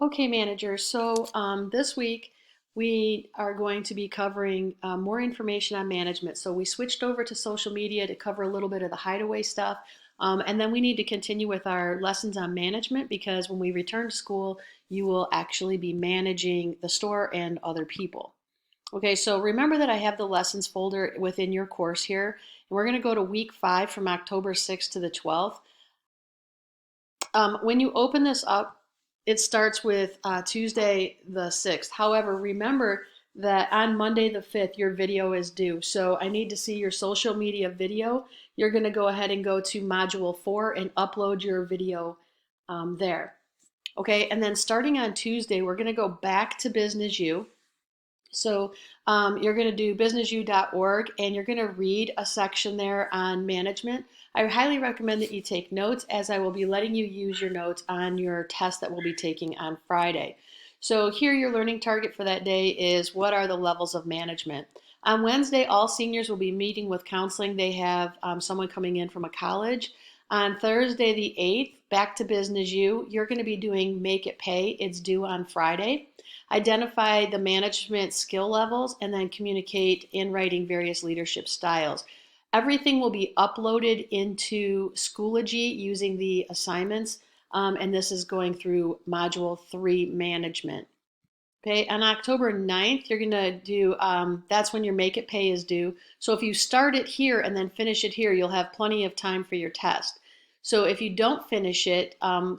Okay, manager. So this week we are going to be covering more information on management. So we switched over to social media to cover a little bit of the hideaway stuff. And then we need to continue with our lessons on management because when we return to school, you will actually be managing the store and other people. Okay, so remember that I have the lessons folder within your course here. And we're going to go to week 5 from October 6th to the 12th. When you open this up, it starts with Tuesday the 6th. However, remember that on Monday the 5th, your video is due. So I need to see your social media video. You're going to go ahead and go to Module 4 and upload your video there. Okay, and then starting on Tuesday, we're going to go back to Business U. So you're going to do businessu.org and you're going to read a section there on management. I highly recommend that you take notes as I will be letting you use your notes on your test that we'll be taking on Friday. So here your learning target for that day is what are the levels of management. On Wednesday, all seniors will be meeting with counseling. They have someone coming in from a college. On Thursday the 8th, back to Business U, you're going to be doing Make It Pay. It's due on Friday. Identify the management skill levels and then communicate in writing various leadership styles. Everything will be uploaded into Schoology using the assignments, and this is going through Module 3 Management. Okay, on October 9th, you're going to do, that's when your Make It Pay is due. So if you start it here and then finish it here, you'll have plenty of time for your test. So if you don't finish it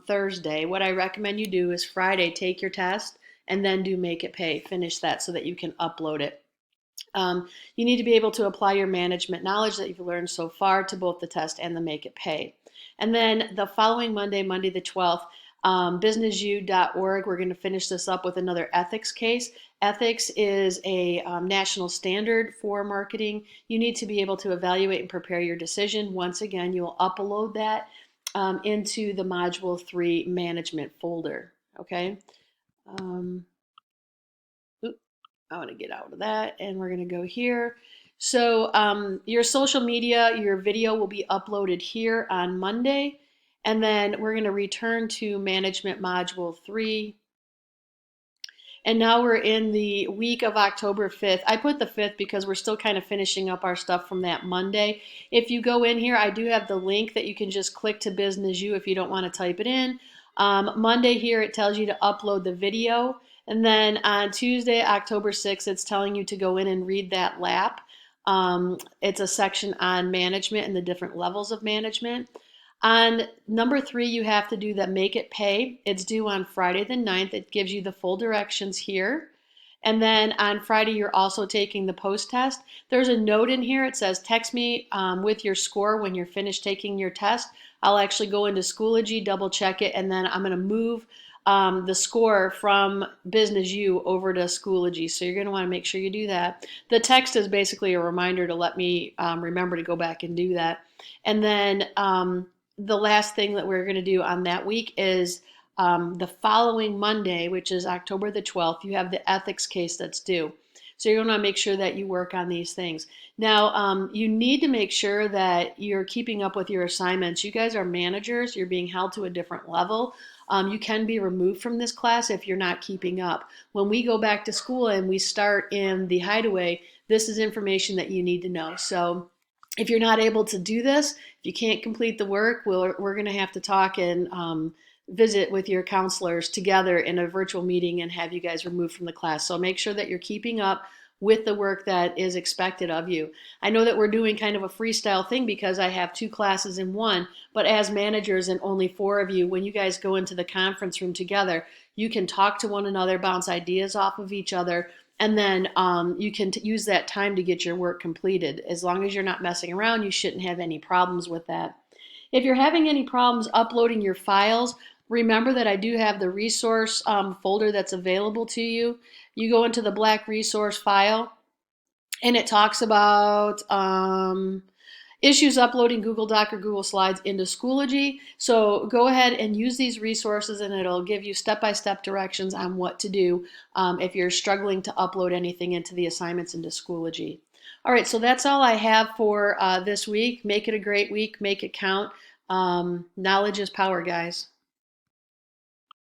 Thursday, what I recommend you do is Friday, take your test and then do Make It Pay. Finish that so that you can upload it. You need to be able to apply your management knowledge that you've learned so far to both the test and the Make It Pay. And then the following Monday, Monday the 12th, businessu.org, we're going to finish this up with another ethics case. Ethics is a national standard for marketing. You need to be able to evaluate and prepare your decision. Once again, you will upload that into the Module 3 management folder. Okay. I want to get out of that and we're going to go here. So your social media, your video will be uploaded here on Monday. And then we're going to return to Management Module 3. And now we're in the week of October 5th. I put the 5th because we're still kind of finishing up our stuff from that Monday. If you go in here, I do have the link that you can just click to Business U if you don't want to type it in. Monday here, it tells you to upload the video. And then on Tuesday, October 6th, it's telling you to go in and read that lap. It's a section on management and the different levels of management. On number 3, you have to do the Make It Pay. It's due on Friday the 9th. It gives you the full directions here. And then on Friday, you're also taking the post test. There's a note in here. It says, text me with your score when you're finished taking your test. I'll actually go into Schoology, double check it, and then I'm going to move the score from Business U over to Schoology. So you're going to want to make sure you do that. The text is basically a reminder to let me remember to go back and do that. And then the last thing that we're going to do on that week is the following Monday, which is October the 12th, you have the ethics case that's due. So you're going to make sure that you work on these things. Now, you need to make sure that you're keeping up with your assignments. You guys are managers. You're being held to a different level. You can be removed from this class if you're not keeping up. When we go back to school and we start in the hideaway, this is information that you need to know. So if you're not able to do this, if you can't complete the work, we're going to have to talk and visit with your counselors together in a virtual meeting and have you guys removed from the class. So make sure that you're keeping up with the work that is expected of you. I know that we're doing kind of a freestyle thing because I have 2 classes in one, but as managers and only 4 of you, when you guys go into the conference room together, you can talk to one another, bounce ideas off of each other, and then you can use that time to get your work completed. As long as you're not messing around, you shouldn't have any problems with that. If you're having any problems uploading your files, remember that I do have the resource folder that's available to you. You go into the black resource file and it talks about issues uploading Google Doc or Google Slides into Schoology. So go ahead and use these resources and it'll give you step-by-step directions on what to do if you're struggling to upload anything into the assignments into Schoology. All right, so that's all I have for this week. Make it a great week. Make it count. Knowledge is power, guys.